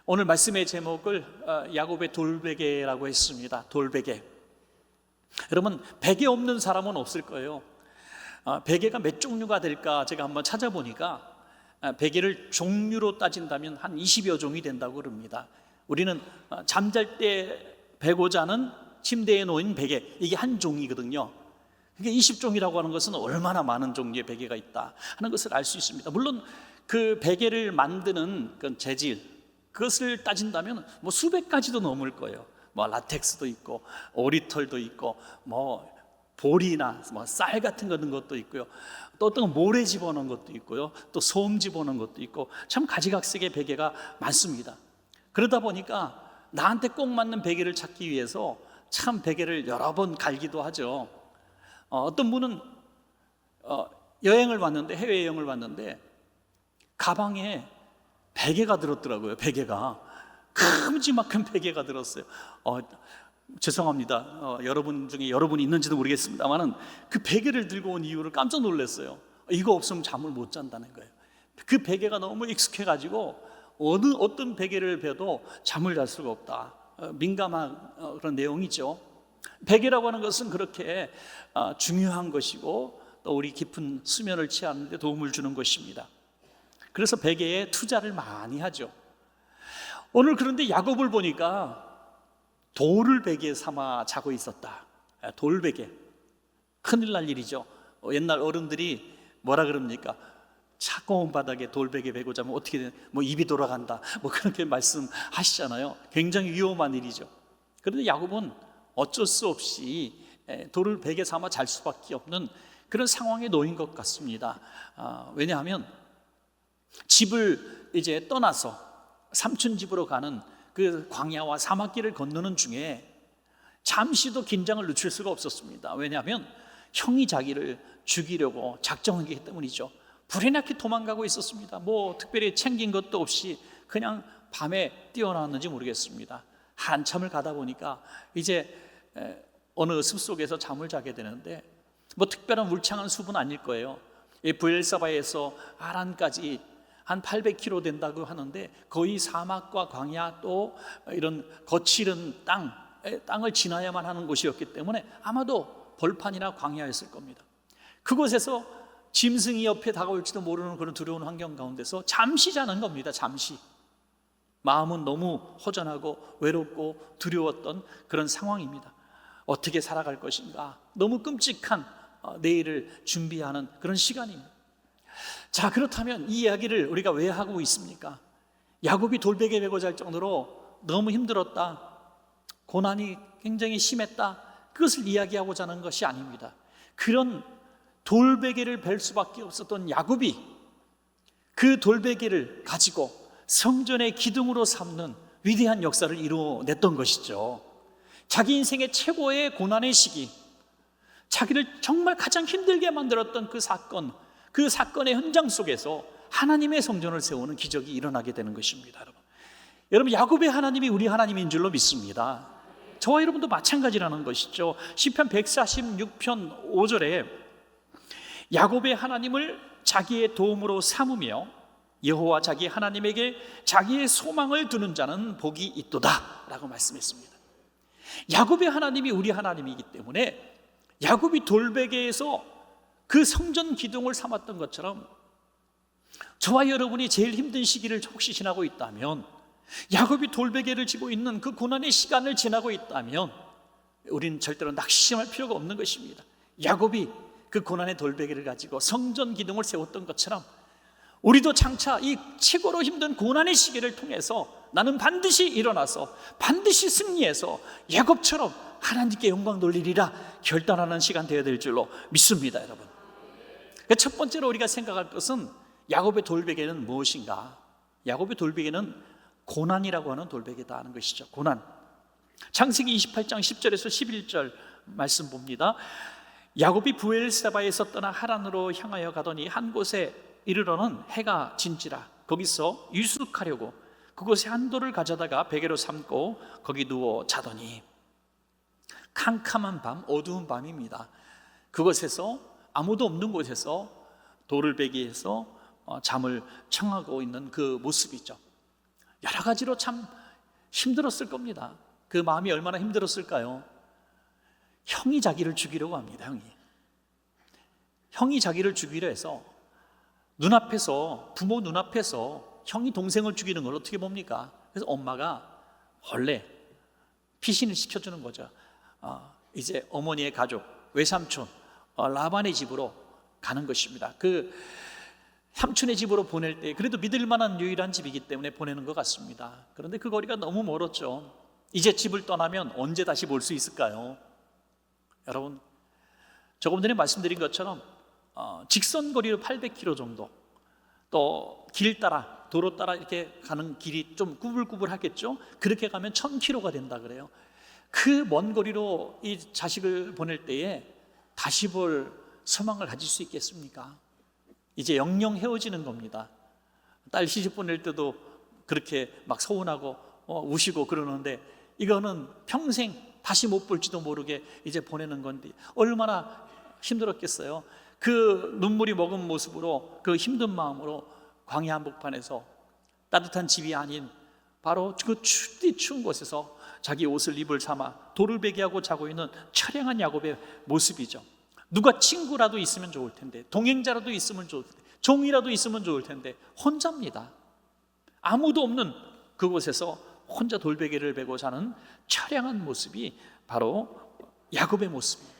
오늘 말씀의 제목을 야곱의 돌베개라고 했습니다. 돌베개. 여러분, 베개 없는 사람은 없을 거예요. 베개가 몇 종류가 될까 제가 한번 찾아보니까 베개를 종류로 따진다면 한 20여 종이 된다고 그럽니다. 우리는 잠잘 때 베고 자는 침대에 놓인 베개, 이게 한 종이거든요. 그게 20종이라고 하는 것은 얼마나 많은 종류의 베개가 있다 하는 것을 알 수 있습니다. 물론 그 베개를 만드는 그 재질, 그것을 따진다면 뭐 수백 가지도 넘을 거예요. 뭐 라텍스도 있고 오리털도 있고 뭐 볼이나 뭐 쌀 같은 것도 있고요. 또 어떤 모래 집어넣은 것도 있고요. 또 솜 집어넣은 것도 있고 참 가지각색의 베개가 많습니다. 그러다 보니까 나한테 꼭 맞는 베개를 찾기 위해서 참 베개를 여러 번 갈기도 하죠. 어떤 분은 여행을 왔는데, 해외여행을 왔는데 가방에 베개가 들었더라고요. 베개가 큼지막한 베개가 들었어요. 죄송합니다. 여러분 중에 여러분이 있는지도 모르겠습니다만 그 베개를 들고 온 이유를 깜짝 놀랐어요. 이거 없으면 잠을 못 잔다는 거예요. 그 베개가 너무 익숙해가지고 어떤 베개를 베도 잠을 잘 수가 없다. 민감한 그런 내용이죠. 베개라고 하는 것은 그렇게 중요한 것이고 또 우리 깊은 수면을 취하는 데 도움을 주는 것입니다. 그래서 베개에 투자를 많이 하죠. 오늘 그런데 야곱을 보니까 돌을 베개 삼아 자고 있었다. 돌베개, 큰일 날 일이죠. 옛날 어른들이 뭐라 그럽니까? 차가운 바닥에 돌베개 베고 자면 어떻게 되나? 뭐 입이 돌아간다, 뭐 그렇게 말씀하시잖아요. 굉장히 위험한 일이죠. 그런데 야곱은 어쩔 수 없이 돌을 베개 삼아 잘 수밖에 없는 그런 상황에 놓인 것 같습니다. 왜냐하면 집을 이제 떠나서 삼촌 집으로 가는 그 광야와 사막길을 건너는 중에 잠시도 긴장을 늦출 수가 없었습니다. 왜냐하면 형이 자기를 죽이려고 작정하기 때문이죠. 불이 나게 도망가고 있었습니다. 뭐 특별히 챙긴 것도 없이 그냥 밤에 뛰어나왔는지 모르겠습니다. 한참을 가다 보니까 이제 어느 숲속에서 잠을 자게 되는데 뭐 특별한 울창한 숲은 아닐 거예요. 이 브엘사바에서 아란까지 한 800km 된다고 하는데 거의 사막과 광야 또 이런 거칠은 땅을 지나야만 하는 곳이었기 때문에 아마도 벌판이나 광야였을 겁니다. 그곳에서 짐승이 옆에 다가올지도 모르는 그런 두려운 환경 가운데서 잠시 자는 겁니다. 잠시. 마음은 너무 허전하고 외롭고 두려웠던 그런 상황입니다. 어떻게 살아갈 것인가, 너무 끔찍한 내일을 준비하는 그런 시간입니다. 자, 그렇다면 이 이야기를 우리가 왜 하고 있습니까? 야곱이 돌베개 베고 잘 정도로 너무 힘들었다, 고난이 굉장히 심했다, 그것을 이야기하고자 하는 것이 아닙니다. 그런 돌베개를 벨 수밖에 없었던 야곱이 그 돌베개를 가지고 성전의 기둥으로 삼는 위대한 역사를 이루어냈던 것이죠. 자기 인생의 최고의 고난의 시기, 자기를 정말 가장 힘들게 만들었던 그 사건의 현장 속에서 하나님의 성전을 세우는 기적이 일어나게 되는 것입니다. 여러분, 야곱의 하나님이 우리 하나님인 줄로 믿습니다. 저와 여러분도 마찬가지라는 것이죠. 시편 146편 5절에 야곱의 하나님을 자기의 도움으로 삼으며 여호와 자기 하나님에게 자기의 소망을 두는 자는 복이 있도다 라고 말씀했습니다. 야곱의 하나님이 우리 하나님이기 때문에 야곱이 돌베개에서 그 성전 기둥을 삼았던 것처럼 저와 여러분이 제일 힘든 시기를 혹시 지나고 있다면, 야곱이 돌베개를 쥐고 있는 그 고난의 시간을 지나고 있다면 우리는 절대로 낙심할 필요가 없는 것입니다. 야곱이 그 고난의 돌베개를 가지고 성전 기둥을 세웠던 것처럼 우리도 장차 이 최고로 힘든 고난의 시기를 통해서 나는 반드시 일어나서 반드시 승리해서 야곱처럼 하나님께 영광 돌리리라 결단하는 시간 되어야 될 줄로 믿습니다. 여러분, 첫 번째로 우리가 생각할 것은 야곱의 돌베개는 무엇인가? 야곱의 돌베개는 고난이라고 하는 돌베개다 하는 것이죠. 고난. 창세기 28장 10절에서 11절 말씀 봅니다. 야곱이 브엘세바에서 떠나 하란으로 향하여 가더니 한 곳에 이르러는 해가 진지라. 거기서 유숙하려고 그곳에 한 돌을 가져다가 베개로 삼고 거기 누워 자더니, 캄캄한 밤, 어두운 밤입니다. 그곳에서, 아무도 없는 곳에서 돌을 베개에서 잠을 청하고 있는 그 모습이죠. 여러 가지로 참 힘들었을 겁니다. 그 마음이 얼마나 힘들었을까요? 형이 자기를 죽이려고 합니다. 형이 자기를 죽이려 해서 부모 눈앞에서 형이 동생을 죽이는 걸 어떻게 봅니까? 그래서 엄마가 원래 피신을 시켜주는 거죠. 이제 어머니의 가족, 외삼촌 라반의 집으로 가는 것입니다. 그 삼촌의 집으로 보낼 때 그래도 믿을 만한 유일한 집이기 때문에 보내는 것 같습니다. 그런데 그 거리가 너무 멀었죠. 이제 집을 떠나면 언제 다시 볼 수 있을까요? 여러분, 조금 전에 말씀드린 것처럼 직선 거리로 800km 정도, 또 길 따라, 도로 따라 이렇게 가는 길이 좀 구불구불하겠죠. 그렇게 가면 1000km가 된다 그래요. 그 먼 거리로 이 자식을 보낼 때에 다시 볼 소망을 가질 수 있겠습니까? 이제 영영 헤어지는 겁니다. 딸 시집 보낼 때도 그렇게 막 서운하고 우시고 그러는데, 이거는 평생 다시 못 볼지도 모르게 이제 보내는 건데 얼마나 힘들었겠어요. 그 눈물이 머금 모습으로, 그 힘든 마음으로 광야 한복판에서 따뜻한 집이 아닌 바로 그 추운 곳에서 자기 옷을 입을 삼아 돌을 베개하고 자고 있는 처량한 야곱의 모습이죠. 누가 친구라도 있으면 좋을 텐데, 동행자라도 있으면 좋을 텐데, 종이라도 있으면 좋을 텐데 혼자입니다. 아무도 없는 그곳에서 혼자 돌베개를 베고 사는 처량한 모습이 바로 야곱의 모습입니다.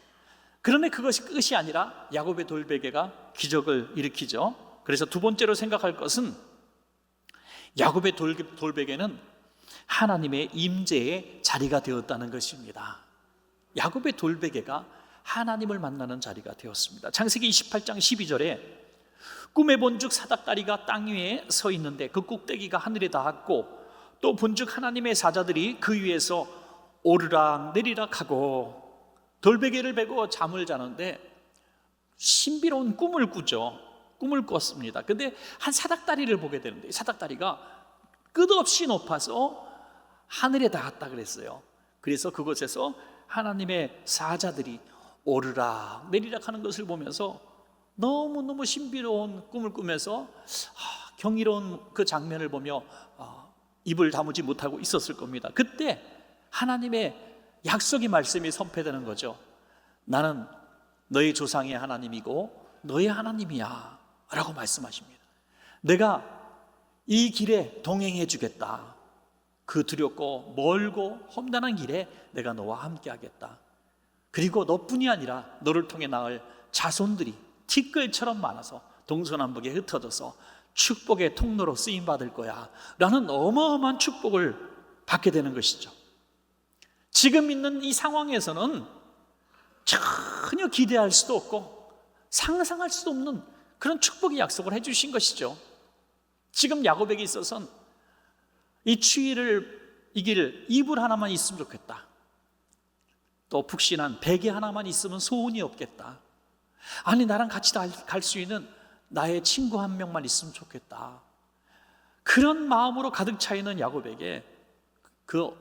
그런데 그것이 끝이 아니라 야곱의 돌베개가 기적을 일으키죠. 그래서 두 번째로 생각할 것은 야곱의 돌베개는 하나님의 임재의 자리가 되었다는 것입니다. 야곱의 돌베개가 하나님을 만나는 자리가 되었습니다. 창세기 28장 12절에 꿈에 본즉 사닥다리가 땅 위에 서 있는데 그 꼭대기가 하늘에 닿았고 또 본즉 하나님의 사자들이 그 위에서 오르락 내리락 하고, 돌베개를 베고 잠을 자는데 신비로운 꿈을 꾸죠. 꿈을 꿨습니다. 근데 한 사닥다리를 보게 되는데, 사닥다리가 끝없이 높아서 하늘에 닿았다 그랬어요. 그래서 그곳에서 하나님의 사자들이 오르락 내리락 하는 것을 보면서 너무너무 신비로운 꿈을 꾸면서 경이로운 그 장면을 보며 입을 다무지 못하고 있었을 겁니다. 그때 하나님의 약속의 말씀이 선포되는 거죠. 나는 너의 조상의 하나님이고 너의 하나님이야 라고 말씀하십니다. 내가 이 길에 동행해 주겠다. 그 두렵고 멀고 험난한 길에 내가 너와 함께 하겠다. 그리고 너뿐이 아니라 너를 통해 낳을 자손들이 티끌처럼 많아서 동서남북에 흩어져서 축복의 통로로 쓰임받을 거야 라는 어마어마한 축복을 받게 되는 것이죠. 지금 있는 이 상황에서는 전혀 기대할 수도 없고 상상할 수도 없는 그런 축복의 약속을 해주신 것이죠. 지금 야곱에게 있어서는 이 추위를 이길 이불 하나만 있으면 좋겠다. 또 푹신한 베개 하나만 있으면 소원이 없겠다. 아니, 나랑 같이 갈 수 있는 나의 친구 한 명만 있으면 좋겠다. 그런 마음으로 가득 차 있는 야곱에게 그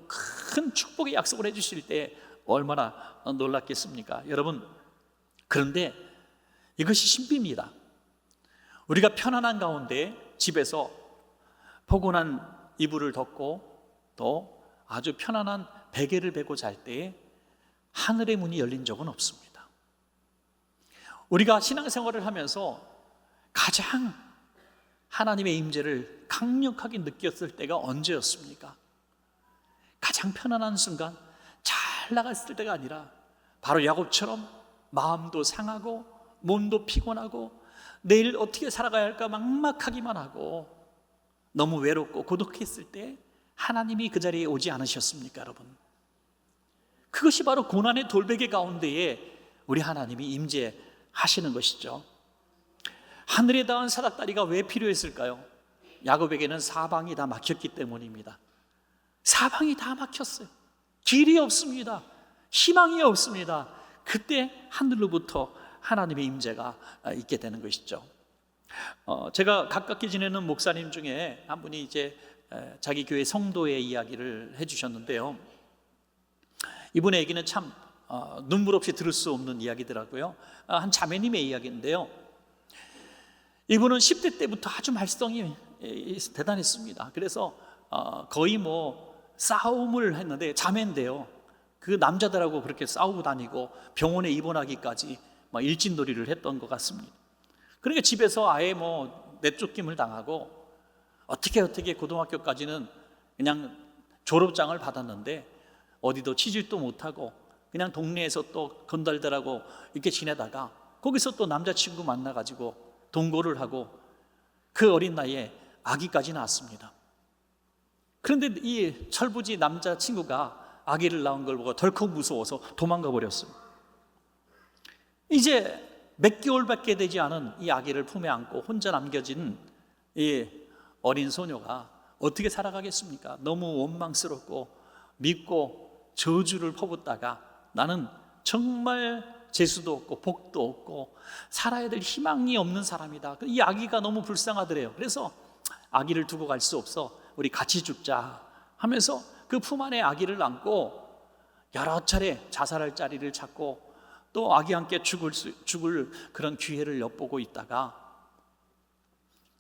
큰 축복의 약속을 해주실 때 얼마나 놀랐겠습니까? 여러분, 그런데 이것이 신비입니다. 우리가 편안한 가운데 집에서 포근한 이불을 덮고 또 아주 편안한 베개를 베고 잘 때에 하늘의 문이 열린 적은 없습니다. 우리가 신앙생활을 하면서 가장 하나님의 임재를 강력하게 느꼈을 때가 언제였습니까? 가장 편안한 순간, 잘 나갔을 때가 아니라 바로 야곱처럼 마음도 상하고 몸도 피곤하고 내일 어떻게 살아가야 할까 막막하기만 하고 너무 외롭고 고독했을 때 하나님이 그 자리에 오지 않으셨습니까, 여러분? 그것이 바로 고난의 돌베개 가운데에 우리 하나님이 임재하시는 것이죠. 하늘에 닿은 사닥다리가 왜 필요했을까요? 야곱에게는 사방이 다 막혔기 때문입니다. 사방이 다 막혔어요. 길이 없습니다. 희망이 없습니다. 그때 하늘로부터 하나님의 임재가 있게 되는 것이죠. 제가 가깝게 지내는 목사님 중에 한 분이 이제 자기 교회 성도의 이야기를 해주셨는데요. 이분의 얘기는 참 눈물 없이 들을 수 없는 이야기더라고요. 한 자매님의 이야기인데요. 이분은 10대 때부터 아주 말썽이 대단했습니다. 그래서 거의 뭐 싸움을 했는데 자매인데요. 그 남자들하고 그렇게 싸우고 다니고 병원에 입원하기까지 막 일진놀이를 했던 것 같습니다. 그러니까 집에서 아예 뭐 내쫓김을 당하고 어떻게 고등학교까지는 그냥 졸업장을 받았는데 어디도 취직도 못하고 그냥 동네에서 또 건달들하고 이렇게 지내다가 거기서 또 남자친구 만나가지고 동거를 하고 그 어린 나이에 아기까지 낳았습니다. 그런데 이 철부지 남자친구가 아기를 낳은 걸 보고 덜컥 무서워서 도망가 버렸어요. 이제 몇 개월밖에 되지 않은 이 아기를 품에 안고 혼자 남겨진 이 어린 소녀가 어떻게 살아가겠습니까? 너무 원망스럽고 믿고 저주를 퍼붓다가 나는 정말 재수도 없고 복도 없고 살아야 될 희망이 없는 사람이다. 이 아기가 너무 불쌍하더래요. 그래서 아기를 두고 갈 수 없어 우리 같이 죽자 하면서 그 품 안에 아기를 안고 여러 차례 자살할 자리를 찾고 또 아기와 함께 죽을 그런 기회를 엿보고 있다가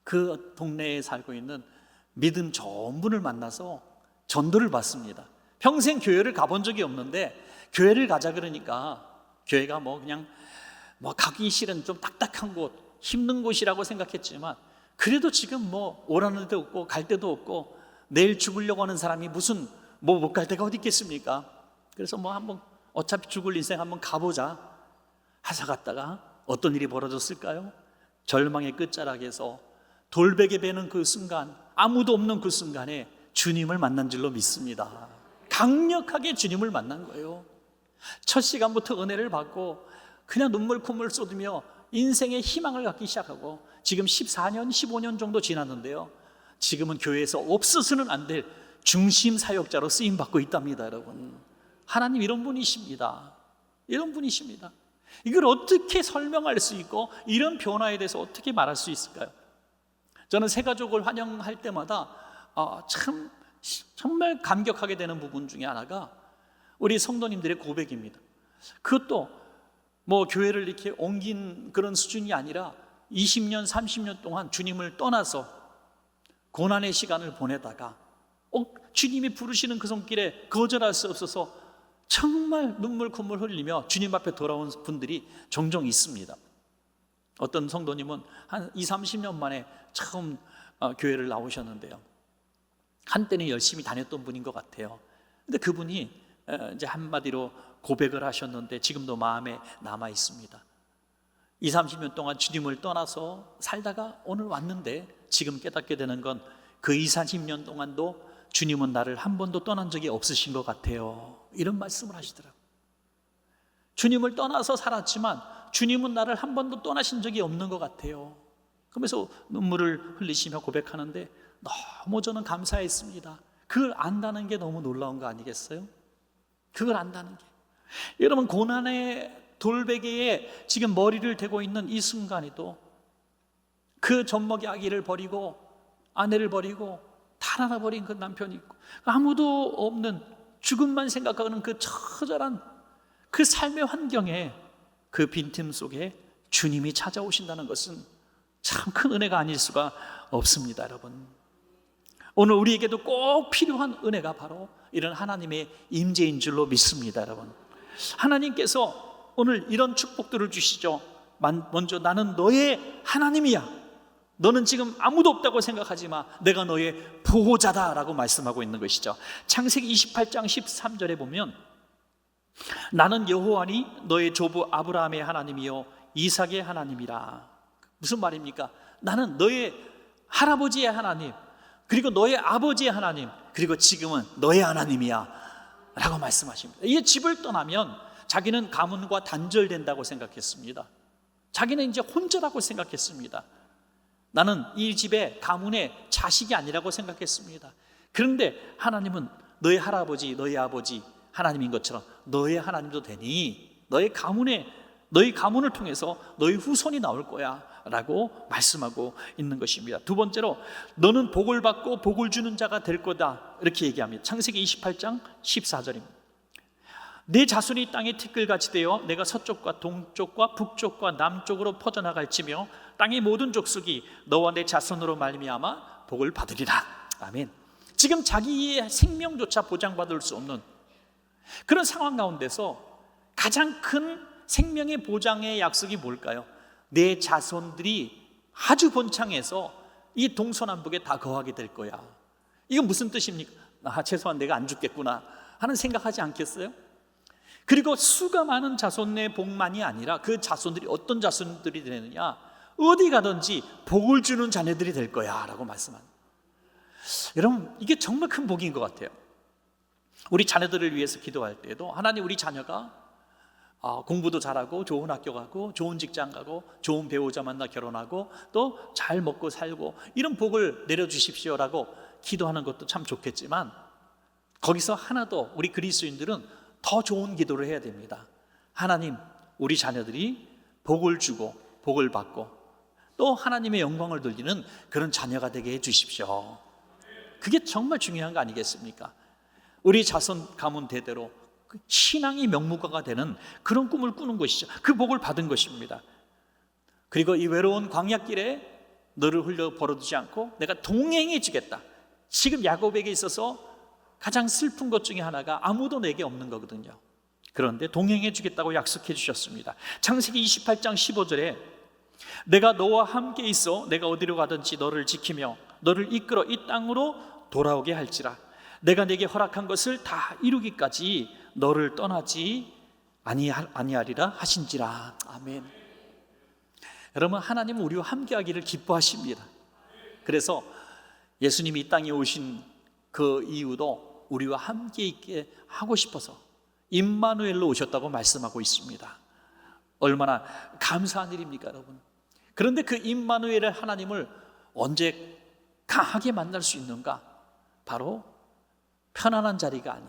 그 동네에 살고 있는 믿음 좋은 분을 만나서 전도를 받습니다. 평생 교회를 가본 적이 없는데 교회를 가자 그러니까 교회가 뭐 그냥 뭐 가기 싫은 좀 딱딱한 곳, 힘든 곳이라고 생각했지만 그래도 지금 뭐 오라는 데도 없고 갈 데도 없고 내일 죽으려고 하는 사람이 무슨 뭐 못 갈 데가 어디 있겠습니까? 그래서 뭐 한번 어차피 죽을 인생 한번 가보자 하사 갔다가 어떤 일이 벌어졌을까요? 절망의 끝자락에서 돌베개 베는 그 순간, 아무도 없는 그 순간에 주님을 만난 줄로 믿습니다. 강력하게 주님을 만난 거예요. 첫 시간부터 은혜를 받고 그냥 눈물 콧물 쏟으며 인생의 희망을 갖기 시작하고 지금 14년, 15년 정도 지났는데요. 지금은 교회에서 없어서는 안 될 중심 사역자로 쓰임받고 있답니다, 여러분. 하나님 이런 분이십니다. 이런 분이십니다. 이걸 어떻게 설명할 수 있고 이런 변화에 대해서 어떻게 말할 수 있을까요? 저는 새 가족을 환영할 때마다 정말 감격하게 되는 부분 중에 하나가 우리 성도님들의 고백입니다. 그것도 뭐 교회를 이렇게 옮긴 그런 수준이 아니라 20년, 30년 동안 주님을 떠나서 고난의 시간을 보내다가 주님이 부르시는 그 손길에 거절할 수 없어서 정말 눈물 콧물 흘리며 주님 앞에 돌아온 분들이 종종 있습니다. 어떤 성도님은 한 20, 30년 만에 처음 교회를 나오셨는데요. 한때는 열심히 다녔던 분인 것 같아요. 근데 그분이 이제 한마디로 고백을 하셨는데 지금도 마음에 남아 있습니다. 20, 30년 동안 주님을 떠나서 살다가 오늘 왔는데 지금 깨닫게 되는 건 그 20, 30년 동안도 주님은 나를 한 번도 떠난 적이 없으신 것 같아요. 이런 말씀을 하시더라고요. 주님을 떠나서 살았지만 주님은 나를 한 번도 떠나신 적이 없는 것 같아요. 그러면서 눈물을 흘리시며 고백하는데 너무 저는 감사했습니다. 그걸 안다는 게 너무 놀라운 거 아니겠어요? 그걸 안다는 게. 여러분, 고난의 돌베개에 지금 머리를 대고 있는 이 순간에도 그 젖먹이 아기를 버리고 아내를 버리고 달아나버린 그 남편이 있고 아무도 없는 죽음만 생각하는 그 처절한 그 삶의 환경에 그 빈틈 속에 주님이 찾아오신다는 것은 참 큰 은혜가 아닐 수가 없습니다, 여러분. 오늘 우리에게도 꼭 필요한 은혜가 바로 이런 하나님의 임재인 줄로 믿습니다, 여러분. 하나님께서 오늘 이런 축복들을 주시죠. 먼저 나는 너의 하나님이야. 너는 지금 아무도 없다고 생각하지 마. 내가 너의 보호자다라고 말씀하고 있는 것이죠. 창세기 28장 13절에 보면 나는 여호와니 너의 조부 아브라함의 하나님이요 이삭의 하나님이라. 무슨 말입니까? 나는 너의 할아버지의 하나님, 그리고 너의 아버지의 하나님, 그리고 지금은 너의 하나님이야 라고 말씀하십니다. 이 집을 떠나면 자기는 가문과 단절된다고 생각했습니다. 자기는 이제 혼자라고 생각했습니다. 나는 이 집의 가문의 자식이 아니라고 생각했습니다. 그런데 하나님은 너의 할아버지, 너의 아버지 하나님인 것처럼 너의 하나님도 되니 너희 가문을 통해서 너희 후손이 나올 거야 라고 말씀하고 있는 것입니다. 두 번째로 너는 복을 받고 복을 주는 자가 될 거다 이렇게 얘기합니다. 창세기 28장 14절입니다. 내 자손이 땅의 티끌같이 되어 내가 서쪽과 동쪽과 북쪽과 남쪽으로 퍼져나갈지며 땅의 모든 족속이 너와 내 자손으로 말미암아 복을 받으리라. 아멘. 지금 자기의 생명조차 보장받을 수 없는 그런 상황 가운데서 가장 큰 생명의 보장의 약속이 뭘까요? 내 자손들이 아주 번창해서 이 동서남북에 다 거하게 될 거야. 이건 무슨 뜻입니까? 최소한 내가 안 죽겠구나 하는 생각하지 않겠어요? 그리고 수가 많은 자손의 복만이 아니라 그 자손들이 어떤 자손들이 되느냐, 어디 가든지 복을 주는 자녀들이 될 거야 라고 말씀합니다. 여러분, 이게 정말 큰 복인 것 같아요. 우리 자녀들을 위해서 기도할 때에도 하나님, 우리 자녀가 공부도 잘하고 좋은 학교 가고 좋은 직장 가고 좋은 배우자 만나 결혼하고 또 잘 먹고 살고 이런 복을 내려주십시오라고 기도하는 것도 참 좋겠지만, 거기서 하나 더 우리 그리스도인들은 더 좋은 기도를 해야 됩니다. 하나님, 우리 자녀들이 복을 주고 복을 받고 또 하나님의 영광을 돌리는 그런 자녀가 되게 해 주십시오. 그게 정말 중요한 거 아니겠습니까? 우리 자손 가문 대대로 신앙이 명문가가 되는 그런 꿈을 꾸는 것이죠. 그 복을 받은 것입니다. 그리고 이 외로운 광야길에 너를 흘려 버려두지 않고 내가 동행해 주겠다. 지금 야곱에게 있어서 가장 슬픈 것 중에 하나가 아무도 내게 없는 거거든요. 그런데 동행해 주겠다고 약속해 주셨습니다. 창세기 28장 15절에 내가 너와 함께 있어 내가 어디로 가든지 너를 지키며 너를 이끌어 이 땅으로 돌아오게 할지라. 내가 내게 허락한 것을 다 이루기까지 너를 떠나지 아니하리라 하신지라. 아멘. 여러분, 하나님은 우리와 함께하기를 기뻐하십니다. 그래서 예수님이 이 땅에 오신 그 이유도 우리와 함께 있게 하고 싶어서 임마누엘로 오셨다고 말씀하고 있습니다. 얼마나 감사한 일입니까, 여러분? 그런데 그 임마누엘의 하나님을 언제 강하게 만날 수 있는가? 바로 편안한 자리가 아닌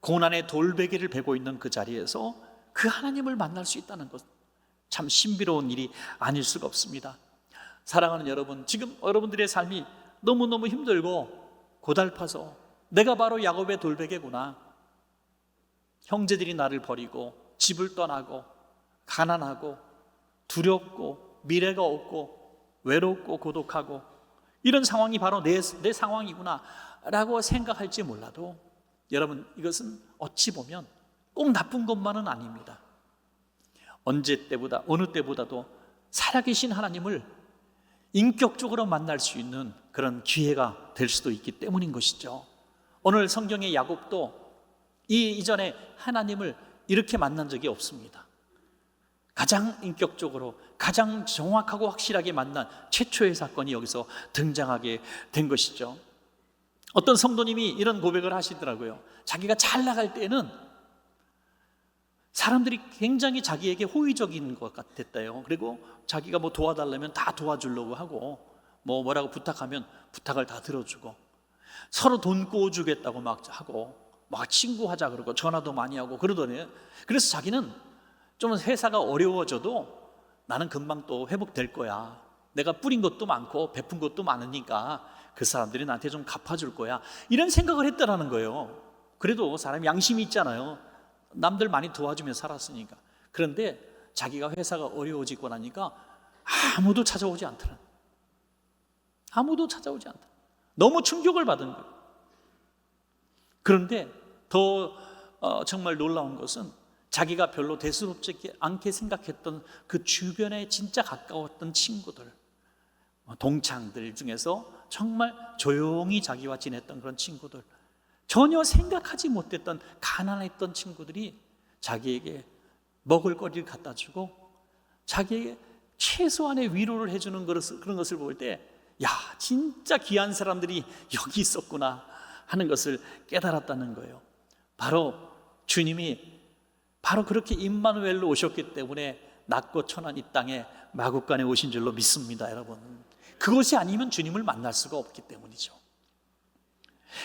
고난의 돌베개를 베고 있는 그 자리에서 그 하나님을 만날 수 있다는 것, 참 신비로운 일이 아닐 수가 없습니다. 사랑하는 여러분, 지금 여러분들의 삶이 너무너무 힘들고 고달파서 내가 바로 야곱의 돌베개구나, 형제들이 나를 버리고 집을 떠나고 가난하고 두렵고 미래가 없고 외롭고 고독하고 이런 상황이 바로 내 상황이구나 라고 생각할지 몰라도, 여러분, 이것은 어찌 보면 꼭 나쁜 것만은 아닙니다. 언제 때보다 어느 때보다도 살아계신 하나님을 인격적으로 만날 수 있는 그런 기회가 될 수도 있기 때문인 것이죠. 오늘 성경의 야곱도 이전에 하나님을 이렇게 만난 적이 없습니다. 가장 인격적으로 가장 정확하고 확실하게 만난 최초의 사건이 여기서 등장하게 된 것이죠. 어떤 성도님이 이런 고백을 하시더라고요. 자기가 잘 나갈 때는 사람들이 굉장히 자기에게 호의적인 것 같았대요. 그리고 자기가 뭐 도와달라면 다 도와주려고 하고 뭐라고 부탁하면 부탁을 다 들어주고 서로 돈 꼬주겠다고 막 하고 막 친구하자 그러고 전화도 많이 하고 그러더니, 그래서 자기는 좀 회사가 어려워져도 나는 금방 또 회복될 거야. 내가 뿌린 것도 많고 베푼 것도 많으니까 그 사람들이 나한테 좀 갚아줄 거야. 이런 생각을 했다라는 거예요. 그래도 사람이 양심이 있잖아요. 남들 많이 도와주며 살았으니까. 그런데 자기가 회사가 어려워지고 나니까 아무도 찾아오지 않더라. 아무도 찾아오지 않더라. 너무 충격을 받은 거예요. 그런데 더 정말 놀라운 것은 자기가 별로 대수롭지 않게 생각했던 그 주변에 진짜 가까웠던 친구들, 동창들 중에서 정말 조용히 자기와 지냈던 그런 친구들, 전혀 생각하지 못했던 가난했던 친구들이 자기에게 먹을 거리를 갖다 주고 자기에게 최소한의 위로를 해주는 그런 것을 볼 때, 야, 진짜 귀한 사람들이 여기 있었구나 하는 것을 깨달았다는 거예요. 바로 주님이 바로 그렇게 임마누엘로 오셨기 때문에 낮고 천한 이 땅에 마국간에 오신 줄로 믿습니다, 여러분. 그것이 아니면 주님을 만날 수가 없기 때문이죠.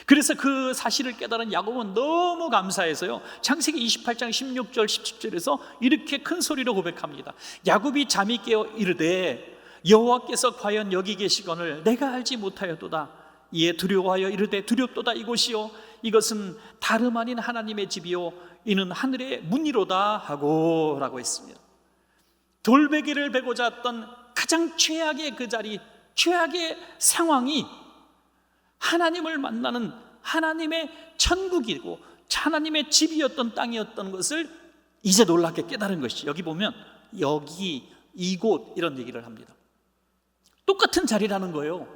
그래서 그 사실을 깨달은 야곱은 너무 감사해서요, 창세기 28장 16절 17절에서 이렇게 큰 소리로 고백합니다. 야곱이 잠이 깨어 이르되 여호와께서 과연 여기 계시거늘 내가 알지 못하였도다. 이에 두려워하여 이르되 두렵도다. 이곳이요 이것은 다름 아닌 하나님의 집이요 이는 하늘의 문이로다 하고 라고 했습니다. 돌베개를 베고자 했던 가장 최악의 그 자리, 최악의 상황이 하나님을 만나는 하나님의 천국이고 하나님의 집이었던 땅이었던 것을 이제 놀랍게 깨달은 것이, 여기 보면 여기 이곳 이런 얘기를 합니다. 똑같은 자리라는 거예요.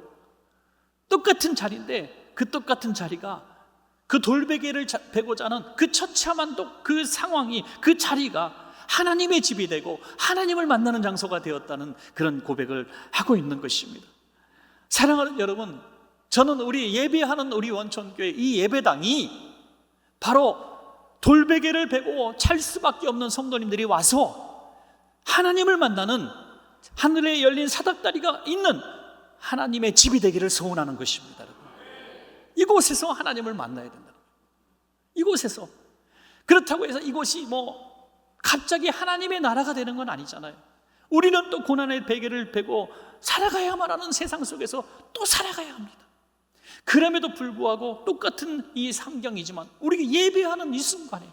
똑같은 자리인데 그 똑같은 자리가, 그 돌베개를 베고자 하는 그 처참한 그 상황이, 그 자리가 하나님의 집이 되고 하나님을 만나는 장소가 되었다는 그런 고백을 하고 있는 것입니다. 사랑하는 여러분, 저는 우리 예배하는 우리 원천교회 이 예배당이 바로 돌베개를 베고 찰 수밖에 없는 성도님들이 와서 하나님을 만나는 하늘에 열린 사닥다리가 있는 하나님의 집이 되기를 소원하는 것입니다. 여러분, 이곳에서 하나님을 만나야 된다. 이곳에서. 그렇다고 해서 이곳이 갑자기 하나님의 나라가 되는 건 아니잖아요. 우리는 또 고난의 베개를 베고 살아가야만 하는 세상 속에서 또 살아가야 합니다. 그럼에도 불구하고 똑같은 이 상경이지만 우리가 예배하는 이 순간에,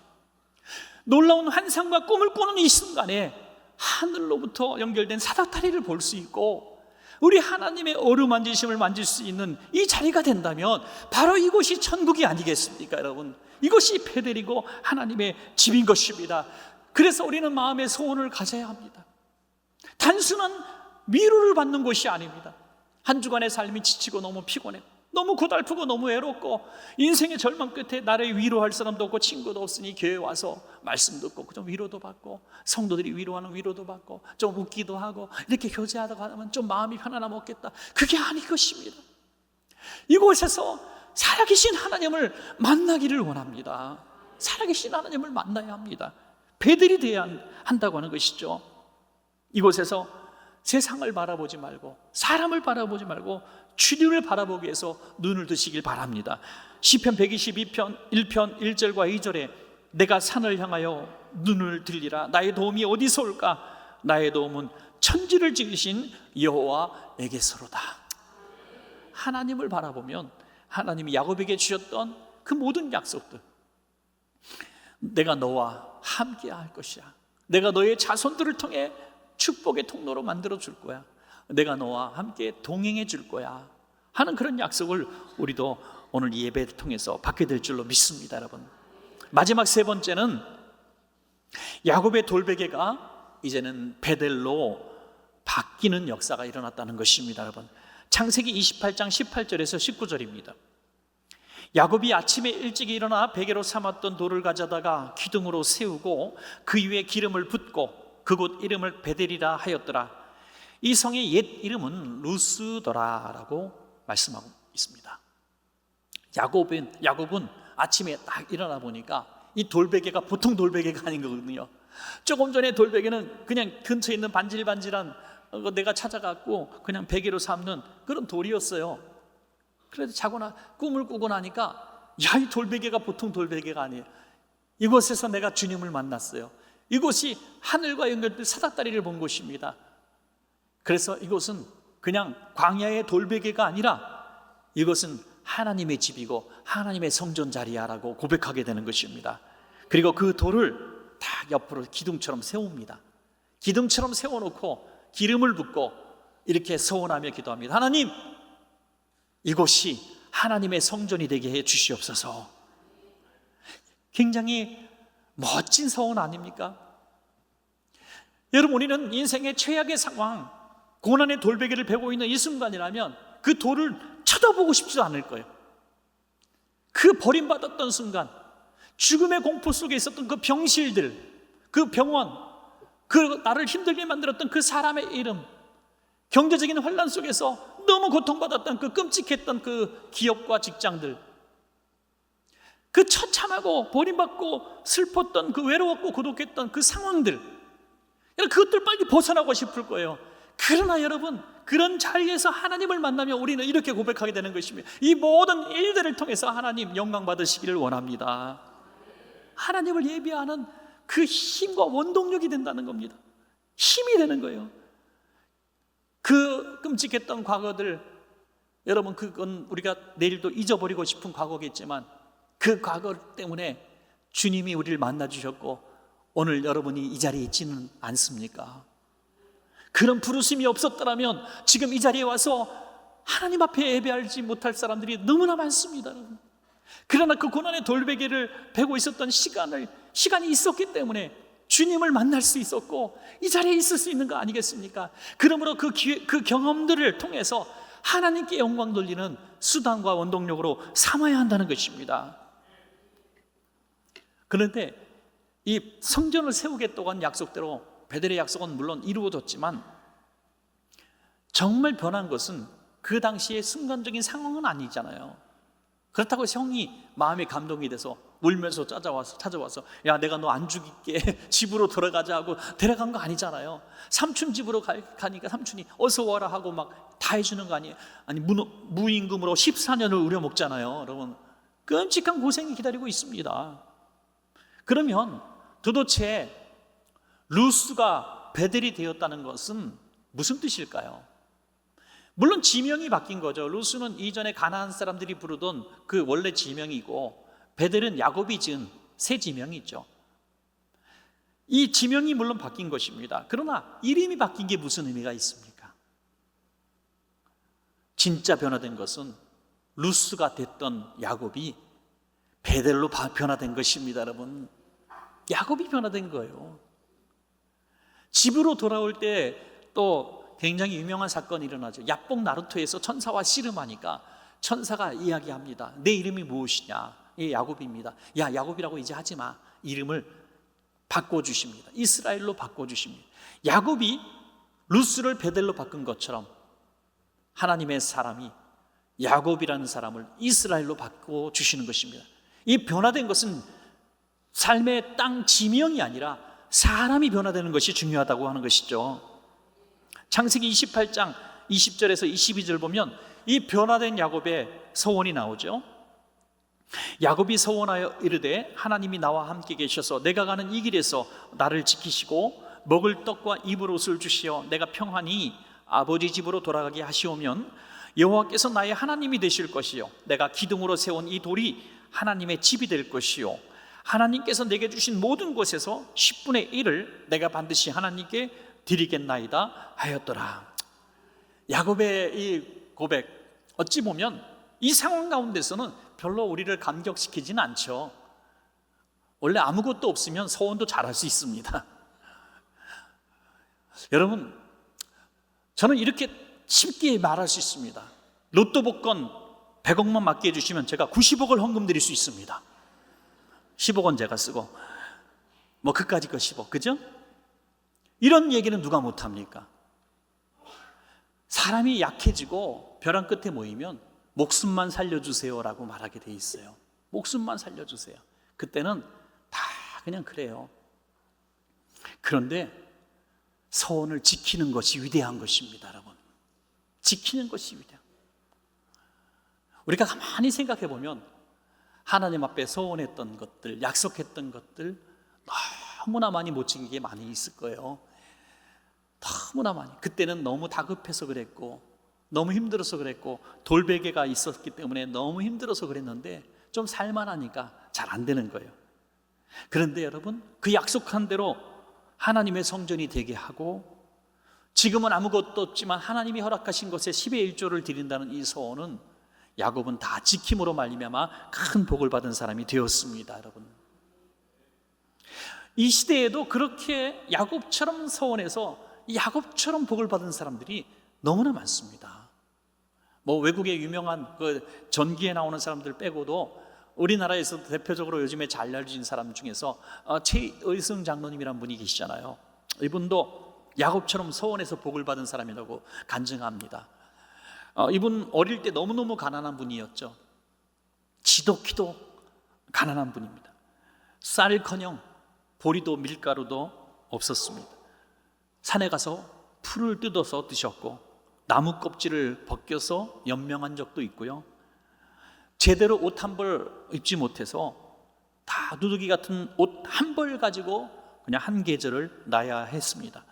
놀라운 환상과 꿈을 꾸는 이 순간에 하늘로부터 연결된 사닥다리를 볼 수 있고 우리 하나님의 어루만지심을 만질 수 있는 이 자리가 된다면 바로 이곳이 천국이 아니겠습니까, 여러분? 이것이 베델이고 하나님의 집인 것입니다. 그래서 우리는 마음의 소원을 가져야 합니다. 단순한 위로를 받는 곳이 아닙니다. 한 주간의 삶이 지치고 너무 피곤해, 너무 고달프고 너무 외롭고 인생의 절망 끝에 나를 위로할 사람도 없고 친구도 없으니 교회에 와서 말씀 듣고 좀 위로도 받고, 성도들이 위로하는 위로도 받고 좀 웃기도 하고 이렇게 교제하다가 하면 좀 마음이 편안하면 없겠다. 그게 아닌 것입니다. 이곳에서 살아계신 하나님을 만나기를 원합니다. 살아계신 하나님을 만나야 합니다. 베델이 되어야 한다고 하는 것이죠. 이곳에서 세상을 바라보지 말고 사람을 바라보지 말고 주님을 바라보기 위해서 눈을 드시길 바랍니다. 시편 122편 1편 1절과 2절에 내가 산을 향하여 눈을 들리라. 나의 도움이 어디서 올까? 나의 도움은 천지를 지으신 여호와에게서로다. 하나님을 바라보면 하나님이 야곱에게 주셨던 그 모든 약속들, 내가 너와 함께 할 것이야, 내가 너의 자손들을 통해 축복의 통로로 만들어 줄 거야, 내가 너와 함께 동행해 줄 거야 하는 그런 약속을 우리도 오늘 이 예배를 통해서 받게 될 줄로 믿습니다. 여러분, 마지막 세 번째는 야곱의 돌베개가 이제는 베델로 바뀌는 역사가 일어났다는 것입니다. 여러분, 창세기 28장 18절에서 19절입니다. 야곱이 아침에 일찍 일어나 베개로 삼았던 돌을 가져다가 기둥으로 세우고 그 위에 기름을 붓고 그곳 이름을 베델이라 하였더라. 이 성의 옛 이름은 루스더라라고 말씀하고 있습니다. 야곱은 아침에 딱 일어나 보니까 이 돌베개가 보통 돌베개가 아닌 거거든요. 조금 전에 돌베개는 그냥 근처에 있는 반질반질한 내가 찾아갖고 그냥 베개로 삼는 그런 돌이었어요. 그래도 자거나 꿈을 꾸고 나니까 이 돌베개가 보통 돌베개가 아니에요. 이곳에서 내가 주님을 만났어요. 이곳이 하늘과 연결된 사닥다리를 본 곳입니다. 그래서 이곳은 그냥 광야의 돌베개가 아니라 이것은 하나님의 집이고 하나님의 성전 자리야라고 고백하게 되는 것입니다. 그리고 그 돌을 딱 옆으로 기둥처럼 세웁니다. 기둥처럼 세워놓고 기름을 붓고 이렇게 서원하며 기도합니다. 하나님, 이곳이 하나님의 성전이 되게 해 주시옵소서. 굉장히 멋진 서원 아닙니까? 여러분, 우리는 인생의 최악의 상황, 고난의 돌베개를 베고 있는 이 순간이라면 그 돌을 쳐다보고 싶지 않을 거예요. 그 버림받았던 순간, 죽음의 공포 속에 있었던 그 병실들, 그 병원, 그 나를 힘들게 만들었던 그 사람의 이름, 경제적인 혼란 속에서 너무 고통받았던 그 끔찍했던 그 기업과 직장들, 그 처참하고 버림받고 슬펐던 그 외로웠고 고독했던 그 상황들, 그것들 빨리 벗어나고 싶을 거예요. 그러나 여러분, 그런 자리에서 하나님을 만나면 우리는 이렇게 고백하게 되는 것입니다. 이 모든 일들을 통해서 하나님 영광 받으시기를 원합니다. 하나님을 예비하는 그 힘과 원동력이 된다는 겁니다. 힘이 되는 거예요. 그 끔찍했던 과거들, 여러분, 그건 우리가 내일도 잊어버리고 싶은 과거겠지만 그 과거 때문에 주님이 우리를 만나 주셨고 오늘 여러분이 이 자리에 있지는 않습니까? 그런 부르심이 없었더라면 지금 이 자리에 와서 하나님 앞에 예배하지 못할 사람들이 너무나 많습니다, 여러분. 그러나 그 고난의 돌베개를 베고 있었던 시간이 있었기 때문에 주님을 만날 수 있었고 이 자리에 있을 수 있는 거 아니겠습니까? 그러므로 그 경험들을 통해서 하나님께 영광 돌리는 수단과 원동력으로 삼아야 한다는 것입니다. 그런데 이 성전을 세우겠다고 한 약속대로 베델의 약속은 물론 이루어졌지만 정말 변한 것은 그 당시의 순간적인 상황은 아니잖아요. 그렇다고 형이 마음에 감동이 돼서 울면서 찾아와서 야, 내가 너 안 죽일게, 집으로 돌아가자 하고 데려간 거 아니잖아요. 삼촌 집으로 가니까 삼촌이 어서 와라 하고 막 다 해주는 거 아니에요. 아니, 무임금으로 14년을 우려먹잖아요. 여러분, 끔찍한 고생이 기다리고 있습니다. 그러면 도대체 루스가 베델이 되었다는 것은 무슨 뜻일까요? 물론 지명이 바뀐 거죠. 루스는 이전에 가나안 사람들이 부르던 그 원래 지명이고, 베델은 야곱이 지은 새 지명이죠. 이 지명이 물론 바뀐 것입니다. 그러나 이름이 바뀐 게 무슨 의미가 있습니까? 진짜 변화된 것은 루스가 됐던 야곱이 베델로 변화된 것입니다, 여러분. 야곱이 변화된 거예요. 집으로 돌아올 때 또 굉장히 유명한 사건이 일어나죠. 야복 나루토에서 천사와 씨름하니까 천사가 이야기합니다. 내 이름이 무엇이냐? 예, 야곱입니다. 야, 야곱이라고 이제 하지 마. 이름을 바꿔주십니다. 이스라엘로 바꿔주십니다. 야곱이 루스를 베델로 바꾼 것처럼 하나님의 사람이 야곱이라는 사람을 이스라엘로 바꿔주시는 것입니다. 이 변화된 것은 삶의 땅 지명이 아니라 사람이 변화되는 것이 중요하다고 하는 것이죠. 창세기 28장 20절에서 22절 보면 이 변화된 야곱의 서원이 나오죠. 야곱이 서원하여 이르되 하나님이 나와 함께 계셔서 내가 가는 이 길에서 나를 지키시고 먹을 떡과 입을 옷을 주시어 내가 평안히 아버지 집으로 돌아가게 하시오면 여호와께서 나의 하나님이 되실 것이요 내가 기둥으로 세운 이 돌이 하나님의 집이 될 것이요 하나님께서 내게 주신 모든 것에서 10분의 1을 내가 반드시 하나님께 드리겠나이다 하였더라. 야곱의 이 고백, 어찌 보면 이 상황 가운데서는 별로 우리를 감격시키지는 않죠. 원래 아무것도 없으면 서원도 잘할 수 있습니다. 여러분, 저는 이렇게 쉽게 말할 수 있습니다. 로또 복권 100억만 맞게 해주시면 제가 90억을 헌금 드릴 수 있습니다. 10억은 제가 쓰고 뭐 그까짓 거 10억, 그죠? 이런 얘기는 누가 못합니까? 사람이 약해지고 벼랑 끝에 모이면 목숨만 살려주세요라고 말하게 돼 있어요. 목숨만 살려주세요. 그때는 다 그냥 그래요. 그런데 서원을 지키는 것이 위대한 것입니다, 여러분. 지키는 것이 위대한. 우리가 가만히 생각해 보면 하나님 앞에 서원했던 것들, 약속했던 것들 너무나 많이 못 지킨 게 많이 있을 거예요. 너무나 많이. 그때는 너무 다급해서 그랬고 너무 힘들어서 그랬고 돌베개가 있었기 때문에 너무 힘들어서 그랬는데 좀 살만하니까 잘 안 되는 거예요. 그런데 여러분, 그 약속한 대로 하나님의 성전이 되게 하고 지금은 아무것도 없지만 하나님이 허락하신 것에 10의 1조를 드린다는 이 서원은 야곱은 다 지킴으로 말미암아 큰 복을 받은 사람이 되었습니다, 여러분. 이 시대에도 그렇게 야곱처럼 서원해서 야곱처럼 복을 받은 사람들이 너무나 많습니다. 뭐 외국의 유명한 그 전기에 나오는 사람들 빼고도 우리나라에서 대표적으로 요즘에 잘 알려진 사람 중에서 최의승 장로님이라는 분이 계시잖아요. 이분도 야곱처럼 서원해서 복을 받은 사람이라고 간증합니다. 이분 어릴 때 너무너무 가난한 분이었죠. 지독히도 가난한 분입니다. 쌀커녕 보리도 밀가루도 없었습니다. 산에 가서 풀을 뜯어서 드셨고 나무 껍질을 벗겨서 연명한 적도 있고요. 제대로 옷 한 벌 입지 못해서 다 누더기 같은 옷 한 벌 가지고 그냥 한 계절을 나야 했습니다.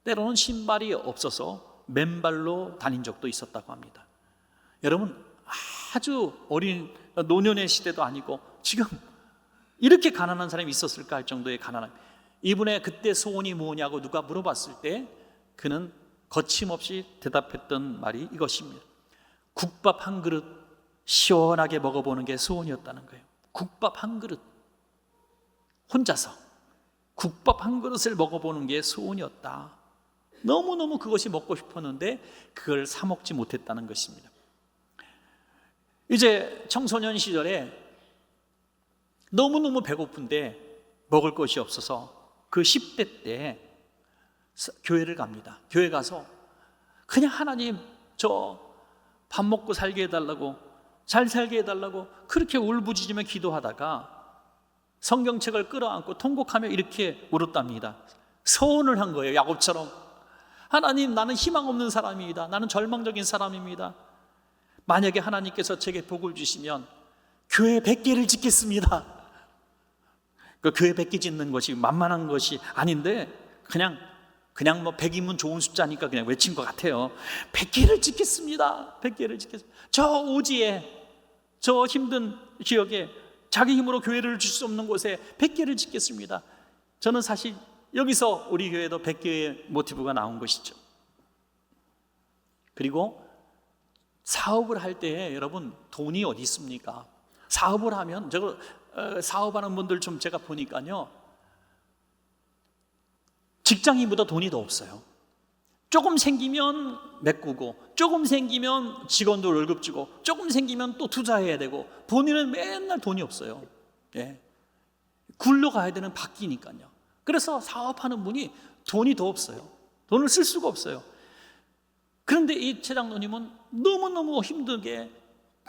때로는 신발이 없어서 맨발로 다닌 적도 있었다고 합니다. 여러분, 아주 어린 노년의 시대도 아니고 지금 이렇게 가난한 사람이 있었을까 할 정도의 가난함. 이분의 그때 소원이 뭐냐고 누가 물어봤을 때 그는 거침없이 대답했던 말이 이것입니다. 국밥 한 그릇 시원하게 먹어보는 게 소원이었다는 거예요. 국밥 한 그릇, 혼자서 국밥 한 그릇을 먹어보는 게 소원이었다. 너무너무 그것이 먹고 싶었는데 그걸 사 먹지 못했다는 것입니다. 이제 청소년 시절에 너무너무 배고픈데 먹을 것이 없어서 그 10대 때 교회를 갑니다. 교회 가서 그냥 하나님, 저 밥 먹고 살게 해달라고, 잘 살게 해달라고 그렇게 울부짖으며 기도하다가 성경책을 끌어안고 통곡하며 이렇게 울었답니다. 서원을 한 거예요. 야곱처럼. 하나님, 나는 희망 없는 사람입니다. 나는 절망적인 사람입니다. 만약에 하나님께서 제게 복을 주시면 교회 100개를 짓겠습니다. 그 교회 100개 짓는 것이 만만한 것이 아닌데 그냥 뭐 100이면 좋은 숫자니까 그냥 외친 것 같아요. 100개를 짓겠습니다. 100개를 짓겠습니다. 저 오지에, 저 힘든 지역에, 자기 힘으로 교회를 줄 수 없는 곳에 100개를 짓겠습니다. 저는 사실 여기서 우리 교회도 100개의 모티브가 나온 것이죠. 그리고 사업을 할 때 여러분, 돈이 어디 있습니까? 사업을 하면, 사업하는 분들 좀 제가 보니까요, 직장인보다 돈이 더 없어요. 조금 생기면 메꾸고, 조금 생기면 직원들 월급 주고, 조금 생기면 또 투자해야 되고, 본인은 맨날 돈이 없어요. 예. 굴러가야 되는 바뀌니까요. 그래서 사업하는 분이 돈이 더 없어요. 돈을 쓸 수가 없어요. 그런데 이 최장로님은 너무너무 힘들게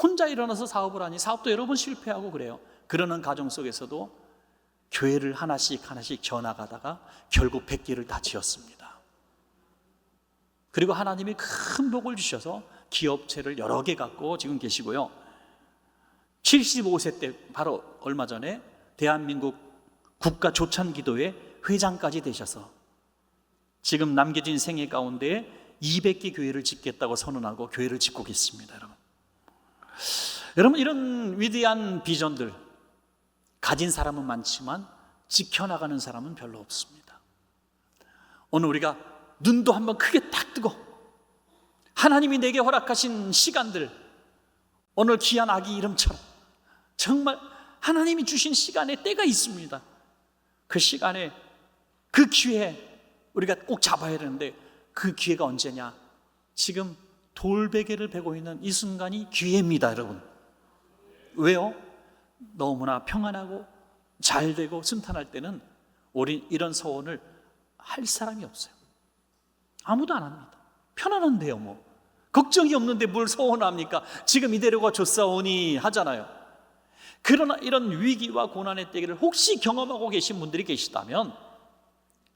혼자 일어나서 사업을 하니 사업도 여러 번 실패하고 그래요. 그러는 가정 속에서도 교회를 하나씩 지어나가다가 결국 100개를 다 지었습니다. 그리고 하나님이 큰 복을 주셔서 기업체를 여러 개 갖고 지금 계시고요. 75세 때 바로 얼마 전에 대한민국 국가조찬기도회 회장까지 되셔서 지금 남겨진 생애 가운데 200개 교회를 짓겠다고 선언하고 교회를 짓고 계십니다. 여러분, 이런 위대한 비전들 가진 사람은 많지만 지켜나가는 사람은 별로 없습니다. 오늘 우리가 눈도 한번 크게 딱 뜨고 하나님이 내게 허락하신 시간들, 오늘 귀한 아기 이름처럼 정말 하나님이 주신 시간에 때가 있습니다. 그 시간에, 그 기회에 우리가 꼭 잡아야 되는데 그 기회가 언제냐? 지금 돌베개를 베고 있는 이 순간이 기회입니다, 여러분. 왜요? 너무나 평안하고 잘 되고 순탄할 때는 우리 이런 소원을 할 사람이 없어요. 아무도 안 합니다. 편안한데요, 뭐 걱정이 없는데 뭘 소원합니까? 지금 이대로가 좋사오니 하잖아요. 그러나 이런 위기와 고난의 때를 혹시 경험하고 계신 분들이 계시다면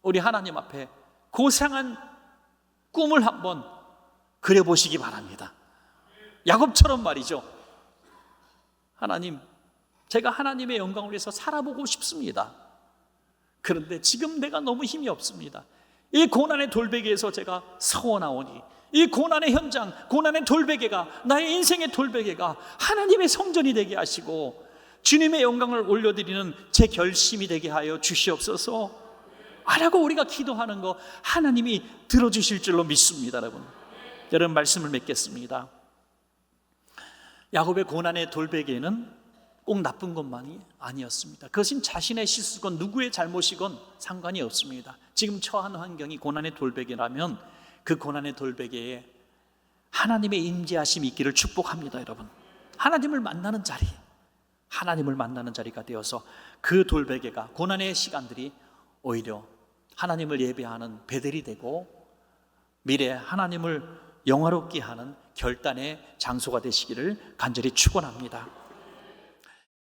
우리 하나님 앞에 고상한 꿈을 한번 그려보시기 바랍니다. 야곱처럼 말이죠. 하나님, 제가 하나님의 영광을 위해서 살아보고 싶습니다. 그런데 지금 내가 너무 힘이 없습니다. 이 고난의 돌베개에서 제가 서원하오니 이 고난의 현장, 고난의 돌베개가, 나의 인생의 돌베개가 하나님의 성전이 되게 하시고 주님의 영광을 올려드리는 제 결심이 되게 하여 주시옵소서 하라고 우리가 기도하는 거 하나님이 들어주실 줄로 믿습니다. 여러분 말씀을 맺겠습니다. 야곱의 고난의 돌베개는 꼭 나쁜 것만이 아니었습니다. 그것은 자신의 실수건 누구의 잘못이건 상관이 없습니다. 지금 처한 환경이 고난의 돌베개라면 그 고난의 돌베개에 하나님의 임재하심이 있기를 축복합니다. 여러분, 하나님을 만나는 자리가 되어서 그 돌베개가, 고난의 시간들이 오히려 하나님을 예배하는 베델이 되고 미래에 하나님을 영화롭게 하는 결단의 장소가 되시기를 간절히 축원합니다.